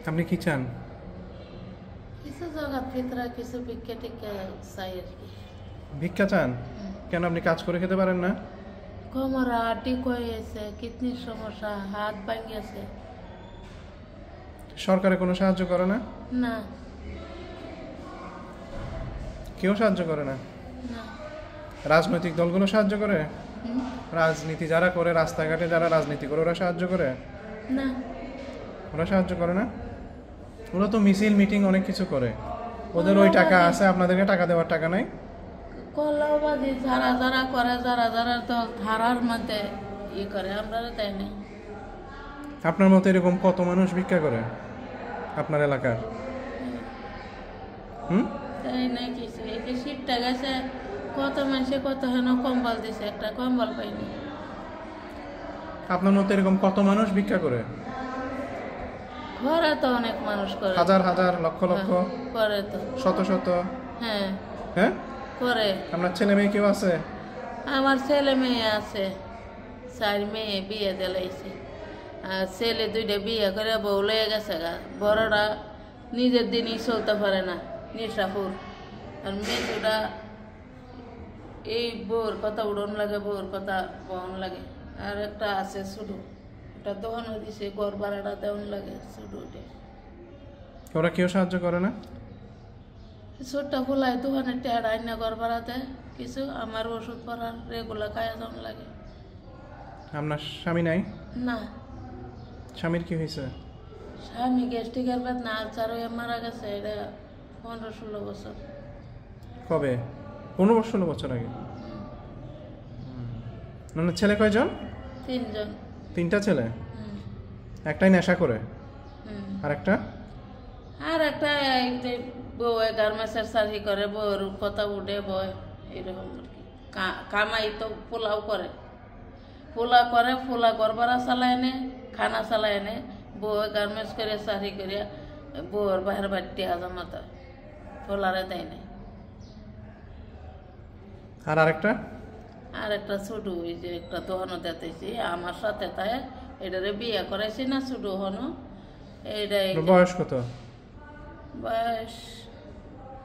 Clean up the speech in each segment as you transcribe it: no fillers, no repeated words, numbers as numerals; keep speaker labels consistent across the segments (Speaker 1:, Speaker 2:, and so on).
Speaker 1: আপনি কি চান?
Speaker 2: কিছু জগৎ ভিতরে কিছু ভিক্ষা টিক্ষা চাই আর কি।
Speaker 1: ভিক্ষা চান? কেন, আপনি কাজ করে খেতে পারেন না?
Speaker 2: কোমর হাঁটি হয়েছে, কিডনির সমস্যা, হাত ভাঙিয়েছে।
Speaker 1: সরকারে কোনো সাহায্য করে না?
Speaker 2: না
Speaker 1: কেউ সাহায্য করে না?
Speaker 2: না।
Speaker 1: রাজনৈতিক দলগুলো সাহায্য করে?
Speaker 2: হুম?
Speaker 1: রাজনীতি যারা করে, রাস্তাঘাটে যারা রাজনীতি করে, ওরা সাহায্য করে?
Speaker 2: না।
Speaker 1: ওরা সাহায্য করে না? ওরা তো মিছিল মিটিং অনেক কিছু করে, ওদের ওই টাকা আছে, আপনাদেরকে টাকা দেওয়ার টাকা নাই?
Speaker 2: কলাবাজি যারা যারা করে, যারা যারা তো ধারার মধ্যে করে, আমরা তাই নেই।
Speaker 1: আপনার মতো এরকম কত মানুষ ভিক্ষা করে আপনার এলাকার?
Speaker 2: তাই নাই কিছু। এই যে শীতটা গেছে, কত মানুষে কত হেন কম্বল দিছে, একটা কম্বল পাইনি।
Speaker 1: আপনার মতো এরকম কত মানুষ ভিক্ষা করে?
Speaker 2: ঘরে তো অনেক মানুষ করে।
Speaker 1: হাজার হাজার, লক্ষ লক্ষ
Speaker 2: করে তো।
Speaker 1: শত শত।
Speaker 2: হ্যাঁ
Speaker 1: হ্যাঁ
Speaker 2: করে।
Speaker 1: আপনার ছেলে মেয়ে কেউ আছে?
Speaker 2: আমার ছেলে মেয়ে আছে, 4 মেয়ে বিয়ে দিলাইছে। আর ছেলে 2টা বিয়ে করে বউ লয়ে গেছে গা। বড়রা নিজের দিনই চলতে পারে না, নিশাপুর। আর মেয়েটা এই বউর কথা উড়ন লাগে, বউর কথা বহন লাগে। আর একটা আছে শুধু, ওটা দহন দিছে, ঘর ভাড়াটা দেওয়ান লাগে শুধু।
Speaker 1: ওরা কেউ সাহায্য করে না?
Speaker 2: ছোট্ট খোলায় দোকানে টেড়া আইনা ঘর ভাড়াতে কিছু, আমার ওষুধ পড়ার রেগুলার খায়া যাওয়ান লাগে।
Speaker 1: আপনার স্বামী নাই?
Speaker 2: না।
Speaker 1: স্বামীর কি হয়েছে?
Speaker 2: স্বামী গ্যাস্ট্রিকের বেদনা, আলসার হয়ে মারা গেছে। এটা 15-16 বছর।
Speaker 1: কবে? 15-16 বছর আগে? মানে ছেলে কয়জন?
Speaker 2: 3 জন।
Speaker 1: 3টা ছেলে? একটাই নেশা করে, আর একটা?
Speaker 2: আর একটা বউ গার্মেন্টসের চাকরি করে, বউর কথা উঠে বয় এরকম আর কি। কামাই তো পোলাও করে, পোলা ঘর ভাড়া চালায় নে, খানা চালায় নে। বউ গার্মেন্টস করে চাকরি করে, বউর বাহির বাড়িতে হাজামাতা পোলারে দেয় না।
Speaker 1: আর আরেকটা?
Speaker 2: আর একটা ছোট, ওই যে একটা দোহানো দিতেছি আমার সাথে, তাই এটারে বিয়ে করাইছি না ছোট হনো। এইটাই
Speaker 1: বয়স কত?
Speaker 2: বয়স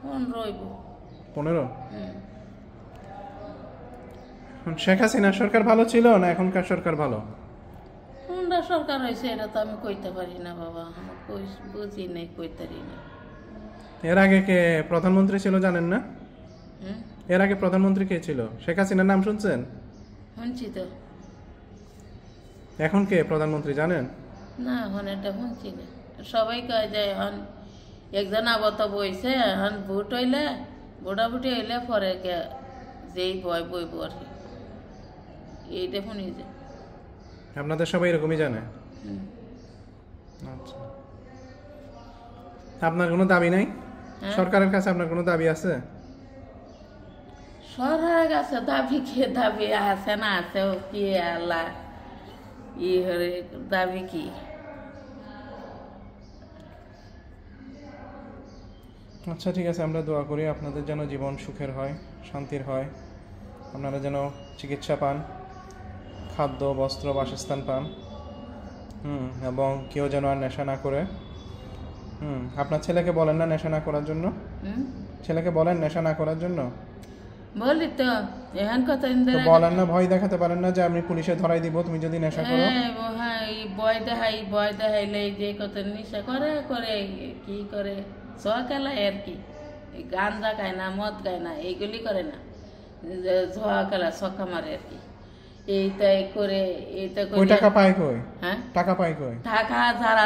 Speaker 2: 15।
Speaker 1: 15? শেখ হাসিনা সরকার ভালো ছিল না এখনকার সরকার ভালো?
Speaker 2: কোনটা সরকার হয়েছে এটা তো আমি কইতে পারি না বাবা, বুঝি নাই, কইতারি না।
Speaker 1: এর আগে কে প্রধানমন্ত্রী ছিল জানেন না? এর আগে প্রধানমন্ত্রী কে ছিল? শেখ হাসিনার নাম শুনছেন?
Speaker 2: শুনছি তো।
Speaker 1: এখন কে প্রধানমন্ত্রী জানেন?
Speaker 2: না, এখন এটা শুনছি না। সবাই কয় যায় এখন একজন আবত বইছে, এখন ভোট হইলে, ভোটাভুটি হইলে পরে কে যেই বয় বইব আর কি, এইটা শুনি যে।
Speaker 1: আপনাদের সবাই এরকমই জানে? আচ্ছা, আপনার কোনো দাবি নাই সরকারের কাছে? আপনার কোনো দাবি আছে?
Speaker 2: সরকারের কাছে দাবি কি? দাবি আছে না আছে, ও কি আল্লাহ দাবি কি?
Speaker 1: আচ্ছা ঠিক আছে, আমরা দোয়া করি আপনাদের যেন জীবন সুখের হয়, শান্তির হয়, আপনারা যেন চিকিৎসা পান, খাদ্য বস্ত্র বাসস্থান পান, এবং কেউ যেন আর নেশা না করে। আপনার ছেলেকে বলেন না নেশা না করার জন্য? ছেলেকে বলেন নেশা না করার জন্য?
Speaker 2: বলি তো, এখন কত
Speaker 1: বলেন না, ভয় দেখাতে পারেন না যে আমি পুলিশে ধরাই দিব তুমি যদি নেশা করো?
Speaker 2: হ্যাঁ, ভয় দেখাইলে যে কত নেশা করে কি করে, খেলা আর কি। গাঞ্জা খায় না, মদ খায় না, এইগুলি করে না, ছোয়া খেলা ছক্কা মারে আর কি। এইটাই করে, এইটা করে।
Speaker 1: টাকা পায় কই?
Speaker 2: হ্যাঁ,
Speaker 1: টাকা পায় কই?
Speaker 2: টাকা যারা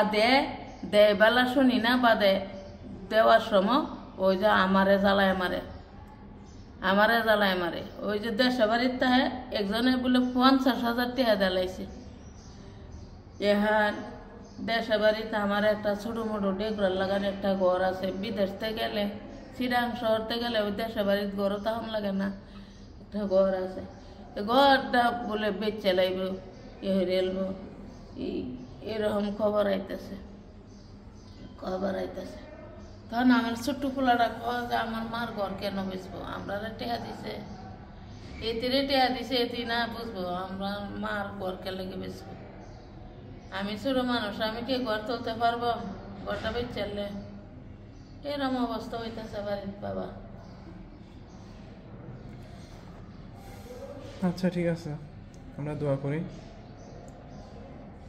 Speaker 2: দেয় বেলা শুনি না, বাদে দেওয়ার সময় ওই যে আমারে জ্বালায় মারে। ওই যে দেশে বাড়ির তাহে একজনে বলে 50,000 টাকা দিলাইছে। এখন দেশে বাড়িতে আমার একটা ছোটো মোটো ডেকরার লাগানো একটা ঘর আছে। বিদেশ থেকে গেলে, চিরাং শহর থেকে গেলে ওই দেশে বাড়ির ঘরও তখন লাগে না, একটা ঘর আছে। ঘরটা বলে বেচে লাইব, রেলব, এরকম খবর আইতেছে। তখন আমার ছোট্ট পোলাটা কয় যে আমার মার ঘর কেন বেচবো, আমরা টেহা দিছে, এতিরে টেহা দিছে, এতি না বুঝবো আমরা মার ঘর কে লেগে বেচবো। আমি ছোট মানুষ, আমি কি ঘর তুলতে পারবো? ঘরটা বেচারলে এরম অবস্থা হইতেছে বাড়ির বাবা।
Speaker 1: আচ্ছা ঠিক আছে, আমরা দোয়া করি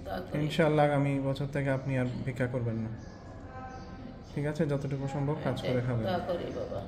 Speaker 2: দোয়া করি।
Speaker 1: ইনশাআল্লাহ আগামী বছর থেকে আপনি আর ভিক্ষা করবেন না। ঠিক আছে, যতটুকু সম্ভব কাজ করে খাবেন।
Speaker 2: দোয়া করি বাবা।